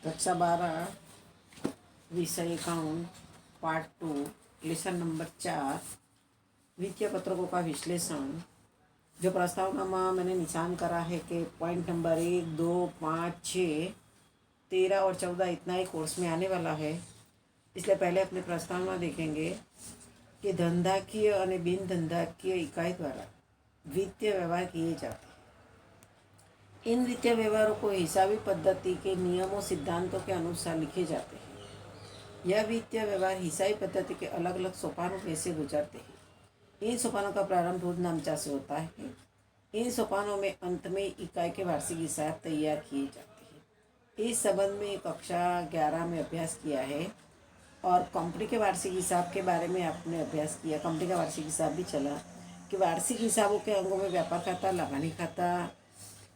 कक्षा 12 विषय account part 2 lesson number 4 वित्तीय पत्रकों का विश्लेषण। जो प्रस्तावना में मैंने निशान करा है कि पॉइंट नंबर 1, 2, 5, 6, 13 और 14 इतना ही कोर्स में आने वाला है। इसलिए पहले अपने प्रस्तावना देखेंगे कि धंधाकीय और बिन धंधाकीय इकाई द्वारा वित्तीय व्यवहार किए जाते हैं। इन वित्तीय व्यवहारों को हिसाबी पद्धति के नियमों सिद्धांतों के अनुसार लिखे जाते हैं। यह वित्तीय व्यवहार हिसाबी पद्धति के अलग अलग सोपानों में से गुजरते हैं। इन सोपानों का प्रारंभ रोज नामचा से होता है। इन सोपानों में अंत में इकाई के वार्षिक हिसाब तैयार किए जाते हैं। इस संबंध में कक्षा 11 में अभ्यास किया है और कंपनी के वार्षिक हिसाब के बारे में आपने अभ्यास किया। कंपनी का वार्षिक हिसाब भी चला कि वार्षिक हिसाबों के अंगों में व्यापार खाता,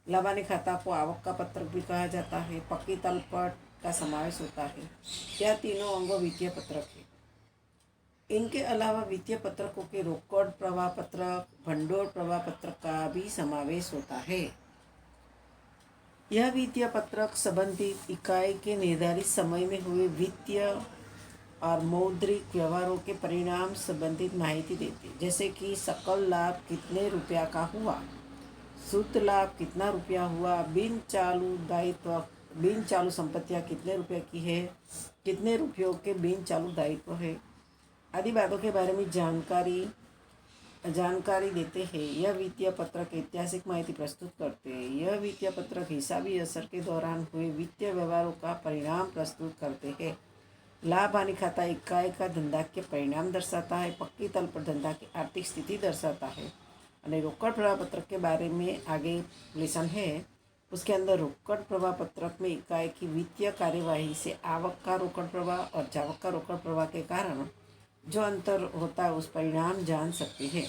लाभानी खाता को आवक का पत्रक भी कहा जाता है, पक्की तलपट का समावेश होता है। यह तीनों अंग वित्तीय पत्रक है। इनके अलावा वित्तीय पत्रकों के रोकड़ प्रवाह पत्रक, भंडोल प्रवाह पत्रक का भी समावेश होता है। यह वित्तीय पत्रक संबंधित इकाई के निर्धारित समय में हुए वित्तीय और मौद्रिक व्यवहारों के परिणाम संबंधित माहिती देते हैं, जैसे कि सकल लाभ कितने रुपया का हुआ, शुद्ध लाभ कितना रुपया हुआ, बिन चालू संपत्तियाँ कितने रुपये की है, कितने रुपयों के बिन चालू दायित्व है आदि बातों के बारे में जानकारी देते हैं। यह वित्तीय पत्रक ऐतिहासिक माहिती प्रस्तुत करते हैं। यह वित्तीय पत्रक हिसाबी असर के दौरान हुए वित्तीय व्यवहारों का परिणाम प्रस्तुत करते हैं। लाभ हानि खाता इकाई का धंधा के परिणाम दर्शाता है। पक्की तल पर धंधा की आर्थिक स्थिति दर्शाता है। और रोकड़ प्रवाह पत्रक के बारे में आगे लेसन है। उसके अंदर रोकड़ प्रवाह पत्रक में इकाई की वित्तीय कार्यवाही से आवक का रोकड़ प्रवाह और जावक का रोकड़ प्रवाह के कारण जो अंतर होता है उस परिणाम जान सकते हैं।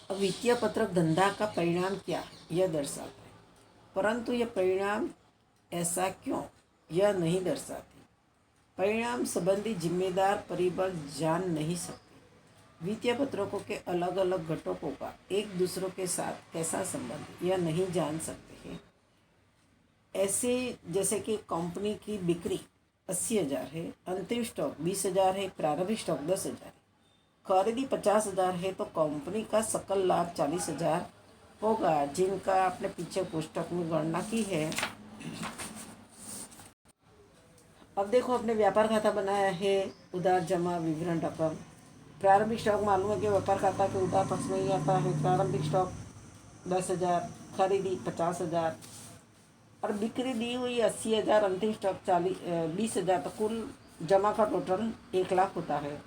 अब वित्तीय पत्रक धंधा का परिणाम क्या है यह दर्शाता है, परंतु यह परिणाम ऐसा क्यों यह नहीं दर्शाते। परिणाम संबंधी जिम्मेदार परिबल जान नहीं सकते। वित्तीय पत्रकों के अलग अलग घटकों का एक दूसरों के साथ कैसा संबंध यह नहीं जान सकते हैं। ऐसे जैसे कि कंपनी की बिक्री 80,000 है, अंतिम स्टॉक 20,000 है, प्रारंभिक स्टॉक 10,000 है, खरीदी 50,000 है, तो कंपनी का सकल लाभ 40,000 होगा, जिनका आपने पीछे पुस्तक में गणना की है। अब देखो, अपने व्यापार खाता बनाया है, उधार जमा विवरण रकम। प्रारंभिक स्टॉक मालूम है कि व्यापार खाता के उधार पक्ष में ही आता है। प्रारंभिक स्टॉक 10,000, खरीदी 50,000 और बिक्री दी हुई 80,000, अंतिम स्टॉक 20,000, तो कुल जमा का टोटल 1,00,000 होता है।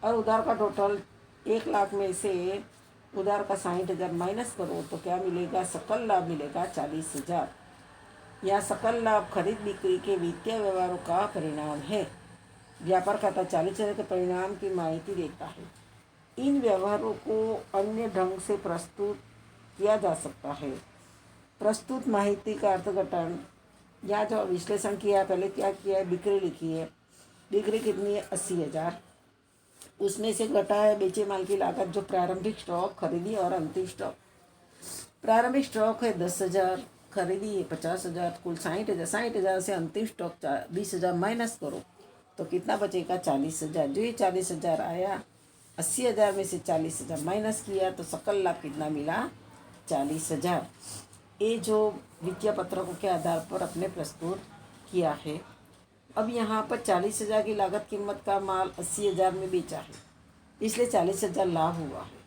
और उधार का टोटल 1,00,000 में से उधार का 60,000 माइनस करो तो क्या मिलेगा, सकल लाभ मिलेगा 40,000। यह सकल लाभ खरीद बिक्री के वित्तीय व्यवहारों का परिणाम है। व्यापार खाता 40,000 के परिणाम की माहिती देता है। इन व्यवहारों को अन्य ढंग से प्रस्तुत किया जा सकता है। प्रस्तुत माहिती का अर्थघटन या जो विश्लेषण किया है, पहले क्या किया है, बिक्री लिखी है। बिक्री कितनी है, 80,000। उसमें से घटा है बेचे माल की लागत, जो प्रारंभिक स्टॉक, खरीदी और अंतिम स्टॉक। प्रारंभिक स्टॉक है 10,000, खरीदी है 50,000, कुल 60,000। 60,000 से अंतिम स्टॉक 20,000 माइनस करो तो कितना बचेगा, 40,000। जो ये 40,000 आया, 80,000 में से 40,000 माइनस किया तो सकल लाभ कितना मिला, 40,000। ये जो वित्तीय पत्रकों के आधार पर अपने प्रस्तुत किया है। अब यहाँ पर 40,000 की लागत कीमत का माल 80,000 में बेचा है, इसलिए 40,000 लाभ हुआ है।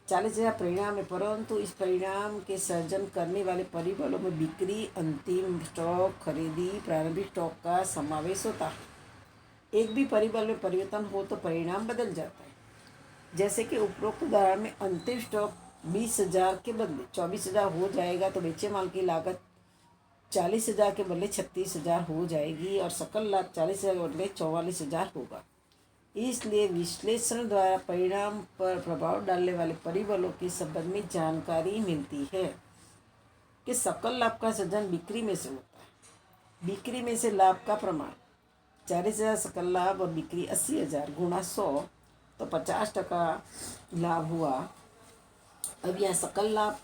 40,000 परिणाम है, परंतु इस परिणाम के सर्जन करने वाले परिबलों में बिक्री, अंतिम स्टॉक, खरीदी, प्रारंभिक स्टॉक का समावेश होता है। एक भी परिबल में परिवर्तन हो तो परिणाम बदल जाता है। जैसे कि उपरोक्त उदाहरण में अंतिम स्टॉक 20,000 के बदले 24,000 हो जाएगा, तो बेचे माल की लागत 40,000 के बदले 36,000 हो जाएगी और सकल लाभ 40,000 के बदले 44,000 होगा। इसलिए विश्लेषण द्वारा परिणाम पर प्रभाव डालने वाले परिबलों के संबंध में जानकारी मिलती है कि सकल लाभ का सृजन बिक्री में से होता है। बिक्री में से लाभ का प्रमाण 40,000 सकल लाभ और बिक्री 80,000 गुणा 100 तो 50% लाभ हुआ। अब यह सकल लाभ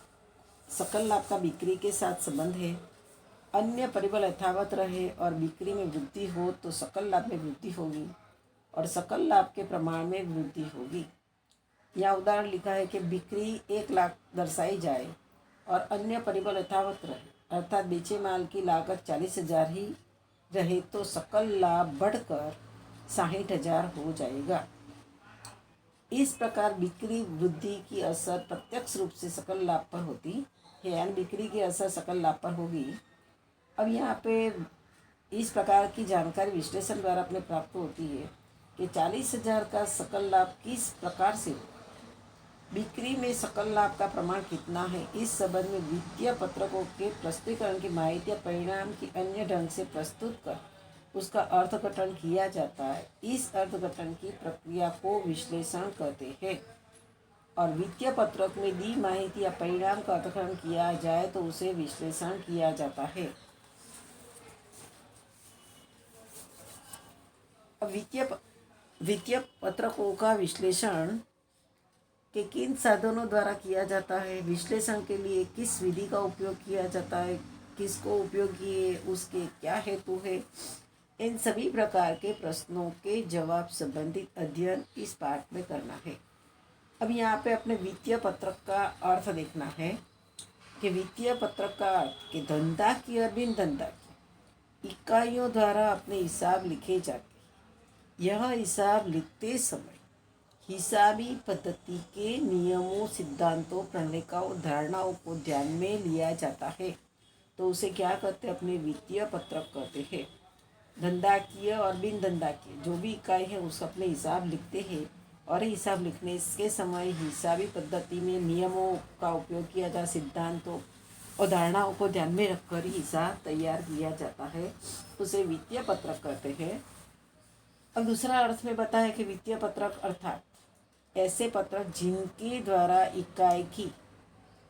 का बिक्री के साथ संबंध है। अन्य परिबल यथावत रहे और बिक्री में वृद्धि हो तो सकल लाभ में वृद्धि होगी और सकल लाभ के प्रमाण में वृद्धि होगी। यहाँ उदाहरण लिखा है कि बिक्री 1 लाख दर्शाई जाए और अन्य परिबल यथावत रहे, अर्थात बेचे माल की लागत 40,000 ही रहे तो सकल लाभ बढ़कर 60,000 हो जाएगा। इस प्रकार बिक्री वृद्धि की असर प्रत्यक्ष रूप से सकल लाभ पर होती है, यानी बिक्री की असर सकल लाभ पर होगी। अब यहाँ पे इस प्रकार की जानकारी विश्लेषण द्वारा अपने प्राप्त होती है कि 40,000 का सकल लाभ किस प्रकार से हो, बिक्री में सकल लाभ का प्रमाण कितना है, इस संबंध में वित्तीय पत्रकों के प्रस्तुतीकरण की माहिती या परिणाम की अन्य ढंग से प्रस्तुत कर उसका अर्थघटन किया जाता है। इस अर्थघटन की प्रक्रिया को विश्लेषण कहते हैं और वित्तीय पत्रक में दी माहिती या परिणाम का अर्थघटन किया जाए तो उसे विश्लेषण किया जाता है। अब वित्तीय पत्रकों का विश्लेषण के किन साधनों द्वारा किया जाता है, विश्लेषण के लिए किस विधि का उपयोग किया जाता है, किसको उपयोगी है, उसके क्या हेतु है, इन सभी प्रकार के प्रश्नों के जवाब संबंधित अध्ययन इस पाठ में करना है। अब यहाँ पे अपने वित्तीय पत्रक का अर्थ देखना है कि वित्तीय पत्रक का अर्थ कि धंधा की और बिन धंधा की इकाइयों द्वारा अपने हिसाब लिखे जाते हैं। यह हिसाब लिखते समय हिसाबी पद्धति के नियमों, सिद्धांतों, प्रणिकाओं, धारणाओं को ध्यान में लिया जाता है तो उसे क्या कहते हैं, अपने वित्तीय पत्रक कहते हैं। धंधाकीय और बिन धंधाकीय जो भी इकाई है उसका अपने हिसाब लिखते हैं और हिसाब लिखने के समय हिसाबी पद्धति में नियमों का उपयोग किया जाता, सिद्धांतों और धारणाओं को ध्यान में रखकर हिसाब तैयार किया जाता है, उसे वित्तीय पत्रक कहते हैं। अब दूसरा अर्थ में बताया कि वित्तीय पत्रक अर्थात ऐसे पत्रक जिनके द्वारा इकाई की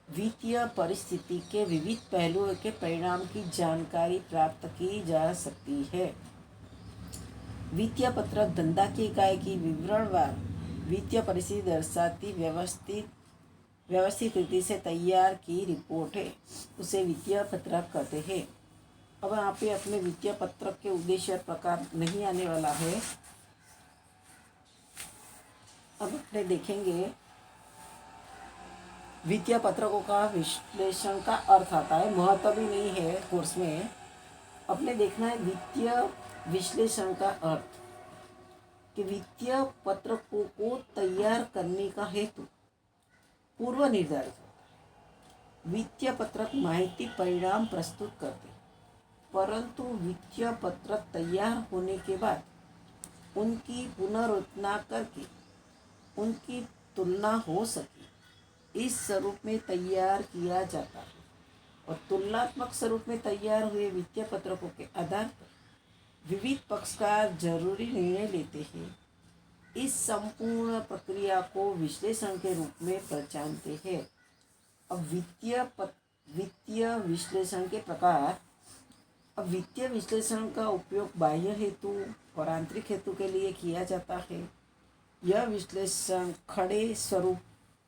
वित्तीय परिस्थिति के विविध पहलुओं के परिणाम की जानकारी प्राप्त की जा सकती है। वित्तीय पत्रक धंधा की इकाई की विवरणवार वित्तीय परिस्थिति दर्शाती व्यवस्थित रीति से तैयार की रिपोर्ट है, उसे वित्तीय पत्रक कहते हैं। अब यहाँ पे अपने वित्तीय पत्रक के उद्देश्य प्रकार नहीं आने वाला है। अब अपने देखेंगे वित्तीय पत्रकों का विश्लेषण का अर्थ आता है, महत्व भी नहीं है कोर्स में। अपने देखना है वित्तीय विश्लेषण का अर्थ कि वित्तीय पत्रकों को तैयार करने का हेतु पूर्व निर्धारित होता है। वित्तीय पत्रक माहिती परिणाम प्रस्तुत करते हैं, परंतु वित्तीय पत्रक तैयार होने के बाद उनकी पुनर्रचना करके उनकी तुलना हो सके इस स्वरूप में तैयार किया जाता है और तुलनात्मक स्वरूप में तैयार हुए वित्तीय पत्रकों के आधार पर विविध पक्षकार जरूरी निर्णय लेते हैं। इस संपूर्ण प्रक्रिया को विश्लेषण के रूप में पहचानते हैं। अब वित्तीय विश्लेषण के प्रकार। अब वित्तीय विश्लेषण का उपयोग बाह्य हेतु और आंतरिक हेतु के लिए किया जाता है। यह विश्लेषण खड़े स्वरूप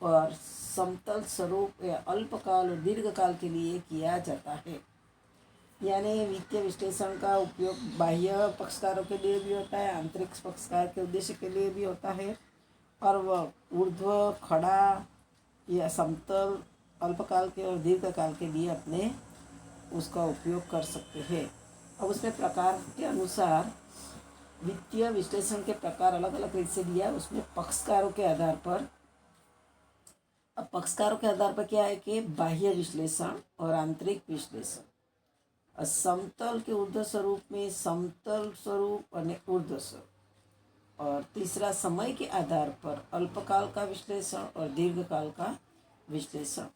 और समतल स्वरूप या अल्पकाल और दीर्घकाल के लिए किया जाता है। यानी वित्तीय विश्लेषण का उपयोग बाह्य पक्षकारों के लिए भी होता है, आंतरिक पक्षकार के उद्देश्य के लिए भी होता है और वह ऊर्ध्व, खड़ा या समतल, अल्पकाल के और दीर्घकाल के लिए अपने उसका उपयोग कर सकते हैं। अब उसमें प्रकार के अनुसार वित्तीय विश्लेषण के प्रकार अलग अलग रीत से दिया है। उसमें पक्षकारों के आधार पर, अब पक्षकारों के आधार पर क्या है कि बाह्य विश्लेषण और आंतरिक विश्लेषण। समतल के ऊर्ध्व स्वरूप में समतल स्वरूप और ऊर्ध्व स्वरूप, और तीसरा समय के आधार पर अल्पकाल का विश्लेषण और दीर्घकाल का विश्लेषण।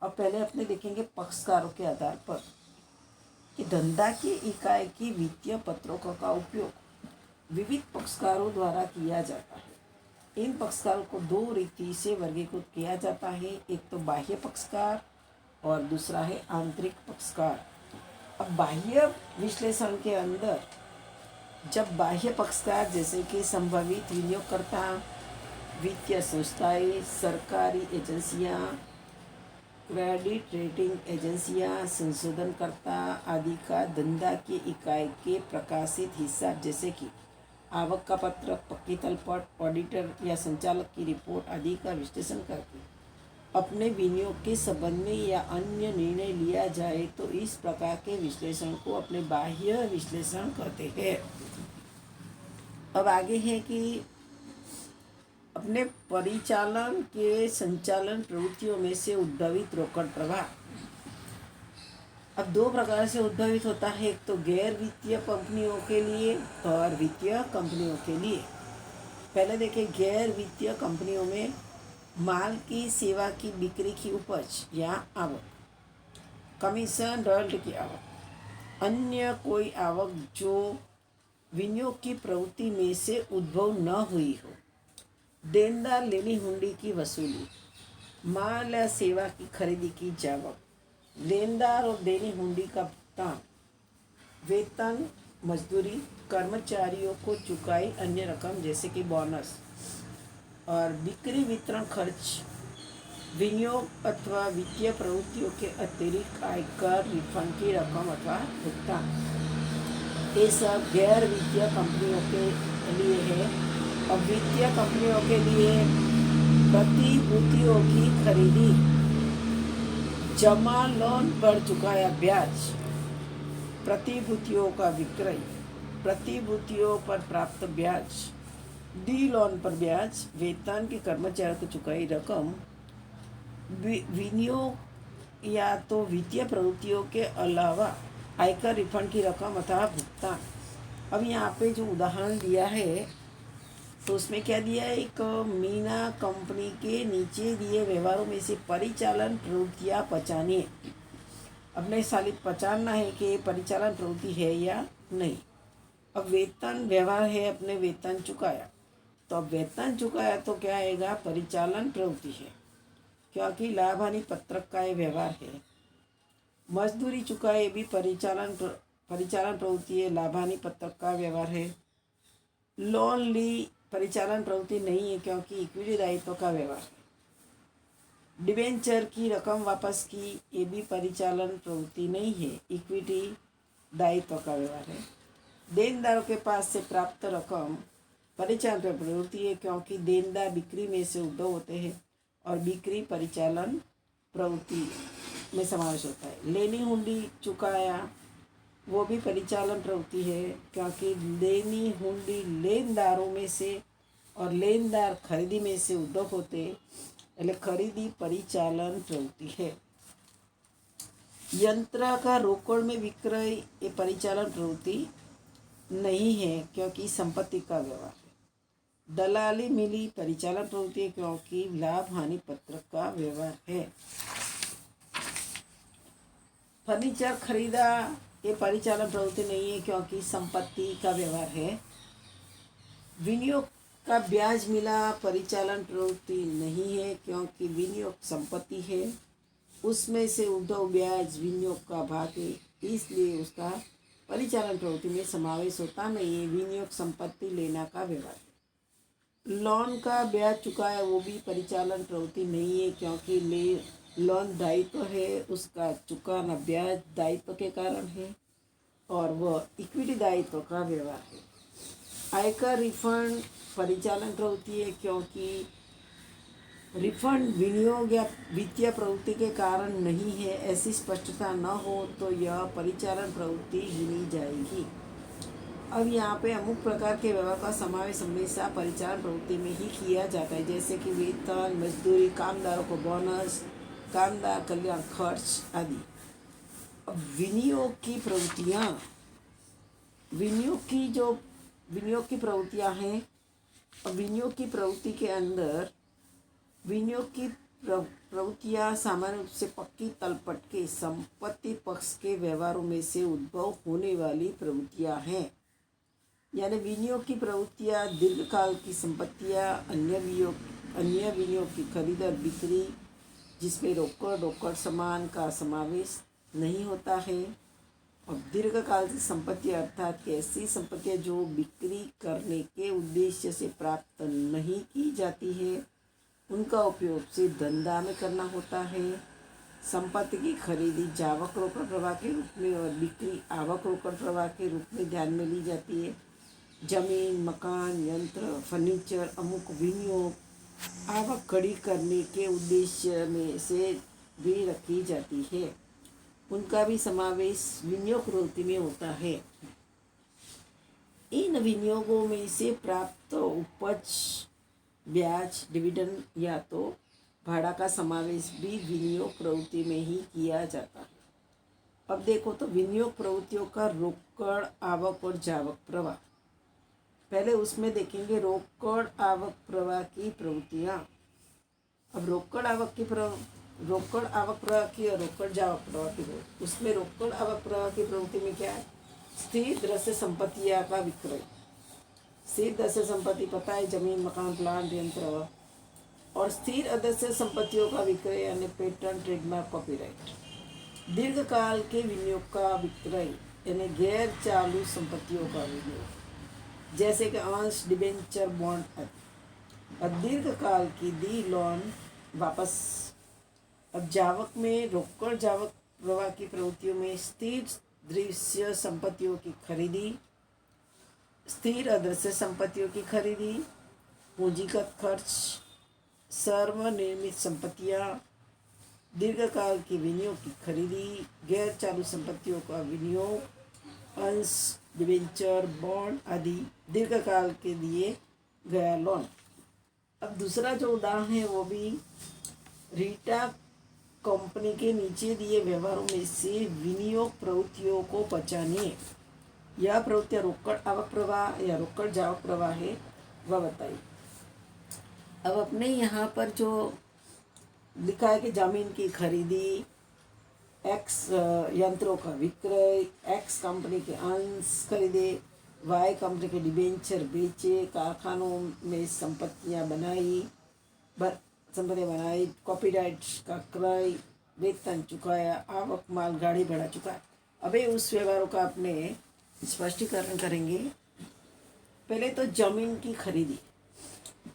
अब पहले अपने देखेंगे पक्षकारों के आधार पर कि धंधा की इकाई की वित्तीय पत्रकों का उपयोग विविध पक्षकारों द्वारा किया जाता है। इन पक्षकारों को दो रीति से वर्गीकृत किया जाता है, एक तो बाह्य पक्षकार और दूसरा है आंतरिक पक्षकार। अब बाह्य विश्लेषण के अंदर जब बाह्य पक्षकार जैसे कि संभावित विनियोगकर्ता, वित्तीय संस्थाएं, सरकारी एजेंसियां, क्रेडिट रेटिंग एजेंसियां, संशोधनकर्ता आदि का धंधा की इकाई के प्रकाशित हिसाब जैसे कि आवक का पत्रक, पक्की तलपट, ऑडिटर या संचालक की रिपोर्ट आदि का विश्लेषण करके अपने विनियोग के संबंध में या अन्य निर्णय लिया जाए तो इस प्रकार के विश्लेषण को अपने बाह्य विश्लेषण कहते हैं। अब आगे है कि अपने परिचालन के संचालन प्रवृत्तियों में से उद्भवित रोकड़ प्रवाह। अब दो प्रकार से उद्भवित होता है, एक तो गैर वित्तीय कंपनियों के लिए और वित्तीय कंपनियों के लिए। पहले देखें, गैर वित्तीय कंपनियों में माल की सेवा की बिक्री की उपज या आवक, कमीशन रॉयल्टी की आवक, अन्य कोई आवक जो विनियोग की प्रवृत्ति में से उद्भव न हुई हो, देनदार लेनी हुंडी की वसूली, माल या सेवा की खरीदी की जावक, लेनदार और देनी हुंडी का भुगतान, वेतन, मजदूरी, कर्मचारियों को चुकाई अन्य रकम जैसे कि बोनस, और बिक्री वितरण खर्च, विनियोग अथवा वित्तीय प्रवृत्तियों के अतिरिक्त आयकर रिफंड की रकम अथवा भुगतान। ये सब गैर वित्तीय कंपनियों के लिए है। और वित्तीय कंपनियों के लिए प्रतिभूतियों की खरीदी, जमा लोन पर चुकाया ब्याज, प्रतिभूतियों का विक्रय, प्रतिभूतियों पर प्राप्त ब्याज, डी लोन पर ब्याज, वेतन के कर्मचारियों को चुकाई रकम, विनियोग या तो वित्तीय प्रवृत्तियों के अलावा आयकर रिफंड की रकम अथवा भुगतान। अब यहाँ पे जो उदाहरण दिया है तो उसमें क्या दिया है, एक मीना कंपनी के नीचे दिए व्यवहारों में से परिचालन प्रवृत्तियाँ पहचानिए। अपने सालित पहचानना है कि परिचालन प्रवृत्ति है या नहीं। अब वेतन व्यवहार है, अपने वेतन चुकाया, तो अब वेतन चुकाया तो क्या आएगा, परिचालन प्रवृत्ति है क्योंकि लाभ हानि पत्रक का ये व्यवहार है। मजदूरी चुकाए भी परिचालन प्रवृत्ति है, लाभ हानि पत्रक का व्यवहार है। लोन ली परिचालन प्रवृत्ति नहीं है क्योंकि इक्विटी दायित्व का व्यवहार है। डिबेंचर की रकम वापस की, ये भी परिचालन प्रवृत्ति नहीं है, इक्विटी दायित्व का व्यवहार है। देनदारों के पास से प्राप्त रकम परिचालन प्रवृत्ति है क्योंकि देनदार बिक्री में से उद्भव होते हैं और बिक्री परिचालन प्रवृत्ति में समावेश होता है। लेनी हुंडी चुकाया, वो भी परिचालन प्रवृत्ति है क्योंकि लेनी हुंडी लेनदारों में से और लेनदार खरीदी में से उद्भव होते, એટલે खरीदी परिचालन प्रवृत्ति है। यंत्र का रोकड़ में विक्रय ये परिचालन प्रवृत्ति नहीं है क्योंकि संपत्ति का व्यवहार है। दलाली मिली परिचालन प्रवृत्ति है क्योंकि लाभ हानि पत्रक का व्यवहार है। फर्नीचर खरीदा, ये परिचालन प्रवृत्ति नहीं है क्योंकि संपत्ति का व्यवहार है। विनियोग का ब्याज मिला, परिचालन प्रवृत्ति नहीं है क्योंकि विनियोग संपत्ति है, उसमें से उद्भव ब्याज विनियोग का भाग है, इसलिए उसका परिचालन प्रवृत्ति में समावेश होता नहीं है। विनियोग संपत्ति लेना का व्यवहार है। लोन का ब्याज चुकाया, वो भी परिचालन प्रवृत्ति नहीं है क्योंकि लोन दायित्व है, उसका चुकाना ब्याज दायित्व के कारण है और वह इक्विटी दायित्व का व्यवहार है। आयकर रिफंड परिचालन प्रवृत्ति है क्योंकि रिफंड विनियोग या वित्तीय प्रवृत्ति के कारण नहीं है, ऐसी स्पष्टता न हो तो यह परिचालन प्रवृत्ति गिनी जाएगी। अब यहाँ पे अमुक प्रकार के व्यवहार का समावेश हमेशा परिचालन प्रवृत्ति में ही किया जाता है, जैसे कि वेतन, मजदूरी, कामदारों को बोनस, कामदार कल्याण खर्च आदि। अब विनियोग की प्रवृत्तियाँ, विनियोग की प्रवृत्तियाँ हैं। अब विनियोग की प्रवृत्ति के अंदर विनियोग की प्रवृत्तियाँ सामान्य रूप से पक्की तलपट के संपत्ति पक्ष के व्यवहारों में से उद्भव होने वाली प्रवृत्तियाँ हैं। यानी विनियोग की प्रवृत्तियाँ दीर्घकाल की संपत्तियाँ, अन्य विनियोग की खरीद और बिक्री जिसमें रोकड़ सामान का समावेश नहीं होता है। और दीर्घकाल की संपत्ति अर्थात कि ऐसी संपत्तियाँ जो बिक्री करने के उद्देश्य से प्राप्त नहीं की जाती है, उनका उपयोग सिर्फ धंधा में करना होता है। संपत्ति की खरीदी जावक रोकड़ प्रवाह के रूप में और बिक्री आवक रोकड़ प्रवाह के रूप में ध्यान में ली जाती है। जमीन, मकान, यंत्र, फर्नीचर अमुक विनियोग आवक खड़ी करने के उद्देश्य में से भी रखी जाती है। उनका भी समावेश विनियोग प्रवृत्ति में होता है। इन विनियोगों में से प्राप्त उपज, ब्याज, डिविडेंड या तो भाड़ा का समावेश भी विनियोग प्रवृत्ति में ही किया जाता है। अब देखो तो विनियोग प्रवृत्तियों का रोकड़ आवक और जावक प्रवाह। पहले उसमें देखेंगे रोकड़ आवक प्रवाह की प्रवृत्तियाँ। अब रोकड़ आवक प्रवाह की और रोकड़ जावक प्रवाह की प्रवृत्ति। उसमें रोकड़ आवक प्रवाह की प्रवृत्ति में क्या है? स्थिर दृश्य संपत्तियाँ का विक्रय। स्थिर दृश्य संपत्ति पता है, जमीन, मकान, प्लांट, यंत्र। और स्थिर अदृश्य संपत्तियों का विक्रय यानी पेटेंट, ट्रेडमार्क, कॉपीराइट। दीर्घकाल के विनियोग का विक्रय यानी गैर चालू संपत्तियों का विनियोग, जैसे कि अंश, डिबेंचर, बॉन्ड आदि। और दीर्घकाल की दी लोन वापस। अब जावक में रोकड़ जावक प्रवाह की प्रवृत्तियों में स्थिर दृश्य संपत्तियों की खरीदी, स्थिर अदृश्य संपत्तियों की खरीदी, पूंजीगत खर्च, सर्वनिर्मित संपत्तियां, दीर्घकाल के विनियोग की खरीदी, गैर चालू संपत्तियों का विनियोग, अंश, डिबेंचर, बॉन्ड आदि, दीर्घकाल के दिए गया लोन। अब दूसरा जो उदाहरण है वो भी रीटा कंपनी के नीचे दिए व्यवहारों में से विनियोग प्रवृत्तियों को पहचानिए। यह प्रवृत्तियाँ रोकड़ आवक प्रवाह या रोकड़ जावक प्रवाह है, वह बताइए। अब अपने यहाँ पर जो लिखा है कि जमीन की खरीदी, एक्स यंत्रों का विक्रय, एक्स कंपनी के अंश खरीदे, वाई कंपनी के डिबेंचर बेचे, कारखानों में संपत्तियाँ बनाई, कॉपीराइट का क्रय, वेतन चुकाया, आवक माल गाड़ी बढ़ा चुका। अबे उस व्यवहारों का अपने स्पष्टीकरण करेंगे। पहले तो जमीन की खरीदी।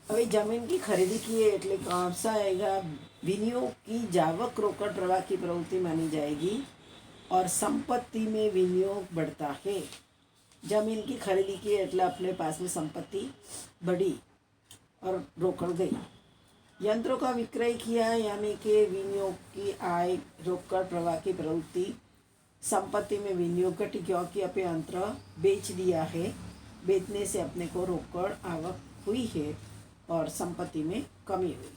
अभी जमीन की खरीदी की है એટલે कौन सा आएगा? विनियोग की जावक रोकड़ प्रवाह की प्रवृत्ति मानी जाएगी और संपत्ति में विनियोग बढ़ता है। जमीन की खरीदी की એટલે अपने पास में संपत्ति बढ़ी और रोकड़ गई। यंत्रों का विक्रय किया यानी कि विनियोग की आय रोकड़ प्रवाह की प्रवृत्ति, संपत्ति में विनियोग घटी क्योंकि अपने यंत्र बेच दिया है, बेचने से अपने को रोकड़ आवक हुई है और संपत्ति में कमी हुई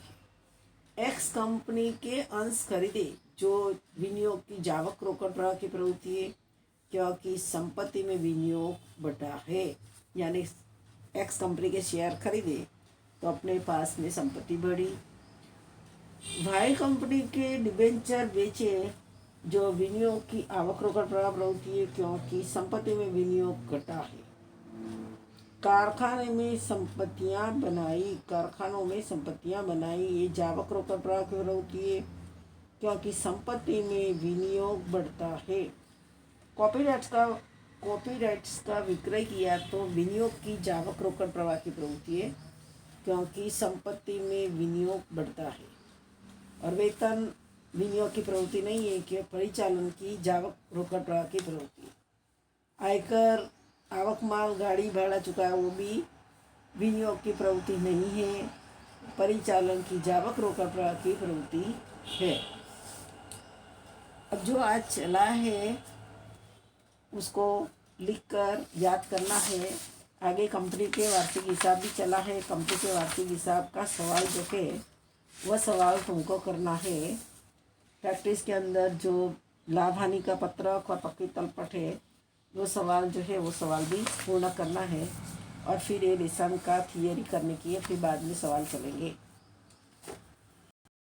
है। एक्स कंपनी के अंश खरीदे जो विनियोग की जावक रोकड़ प्रवाह की प्रवृत्ति है क्योंकि संपत्ति में विनियोग बढ़ा है, यानी एक्स कंपनी के शेयर खरीदे तो अपने पास में संपत्ति बढ़ी। वाई कंपनी के डिबेंचर बेचे जो विनियोग की आवक रोकड़ प्रवाह प्रवृत्ति है क्योंकि संपत्ति में विनियोग घटा है। कारखानों में संपत्तियां बनाई, ये जावक रोकड़ प्रवाह की प्रवृत्ति है क्योंकि संपत्ति में विनियोग बढ़ता है। कॉपीराइट्स का विक्रय किया तो विनियोग की जावक रोकड़ प्रवाह की प्रवृत्ति है क्योंकि संपत्ति में विनियोग बढ़ता है। और वेतन विनियोग की प्रवृत्ति नहीं है कि परिचालन की जावक रोकड़ प्रवाह की प्रवृत्ति। आयकर, आवक माल गाड़ी भाड़ा चुकाया वो भी विनियोग की प्रवृत्ति नहीं है, परिचालन की जावक रोकड़ प्रवाह की प्रवृत्ति है। अब जो आज चला है उसको लिखकर याद करना है। आगे कंपनी के वार्षिक हिसाब भी चला है। कंपनी के वार्षिक हिसाब का सवाल जो है वह सवाल तुमको करना है। प्रैक्टिस के अंदर जो लाभ हानि का पत्रक और पक्की तलपट है वो सवाल जो है वो सवाल भी पूर्ण करना है और फिर ये लेसन का थियरी करने की है, फिर बाद में सवाल चलेंगे।